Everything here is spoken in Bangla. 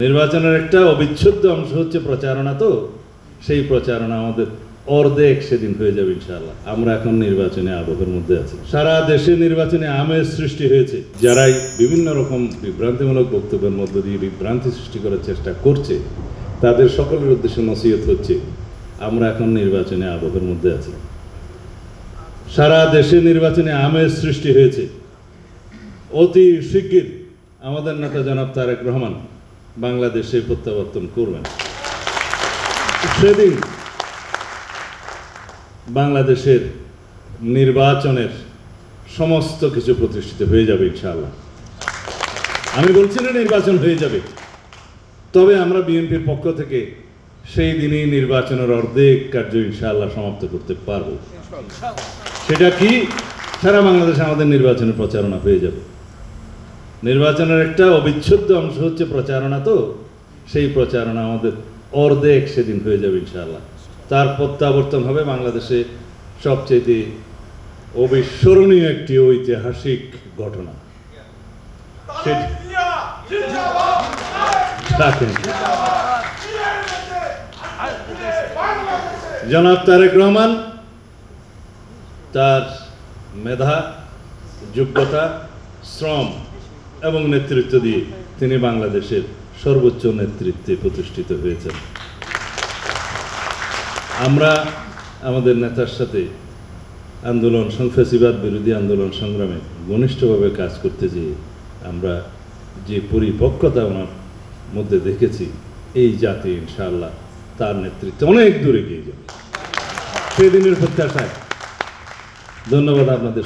নির্বাচনের একটা অবিচ্ছেদ্য অংশ হচ্ছে প্রচারণা। তো সেই প্রচারণা আমাদের অর্ধেক সেদিন হয়ে যাবে ইনশাআল্লাহ। আমরা এখন নির্বাচনে আবহের মধ্যে আছি। সারা দেশে নির্বাচনে আমেজ সৃষ্টি হয়েছে। যারাই বিভিন্ন রকম বিভ্রান্তিমূলক বক্তব্যের মধ্য দিয়ে বিভ্রান্তি সৃষ্টি করার চেষ্টা করছে, তাদের সকলের উদ্দেশ্যে নসিহত হচ্ছে, আমরা এখন নির্বাচনে আবহের মধ্যে আছি। সারা দেশে নির্বাচনে আমেজ সৃষ্টি হয়েছে। অতি শিগগির আমাদের নেতা জনাব তারেক রহমান বাংলাদেশে প্রত্যাবর্তন করবেন। সেদিন বাংলাদেশের নির্বাচনের সমস্ত কিছু প্রতিষ্ঠিত হয়ে যাবে ইনশাআল্লাহ। আমি বলছি না নির্বাচন হয়ে যাবে, তবে আমরা বিএনপির পক্ষ থেকে সেই দিনই নির্বাচনের অর্ধেক কার্য ইনশাআল্লাহ সমাপ্ত করতে পারব। সেটা কি? সারা বাংলাদেশে আমাদের নির্বাচনের প্রচারণা হয়ে যাবে। নির্বাচনের একটা অবিচ্ছেদ্য অংশ হচ্ছে প্রচারণা। তো সেই প্রচারণা আমাদের অর্ধেক সেদিন হয়ে যাবে ইনশাআল্লাহ। তার প্রত্যাবর্তন হবে বাংলাদেশে সবচেয়ে অবিস্মরণীয় একটি ঐতিহাসিক ঘটনা। জনাব তারেক রহমান তার মেধা, যোগ্যতা, শ্রম এবং নেতৃত্ব দিয়ে তিনি বাংলাদেশের সর্বোচ্চ নেতৃত্বে প্রতিষ্ঠিত হয়েছেন। আমরা আমাদের নেতার সাথে আন্দোলন ফ্যাসিবাদ বিরোধী আন্দোলন সংগ্রামে ঘনিষ্ঠভাবে কাজ করতে যেয়ে আমরা যে পরিপক্কতা ওনার মধ্যে দেখেছি, এই জাতি ইনশাআল্লাহ তার নেতৃত্বে অনেক দূরে এগিয়ে যাবে সেদিনের প্রত্যাশায়। ধন্যবাদ আপনাদের।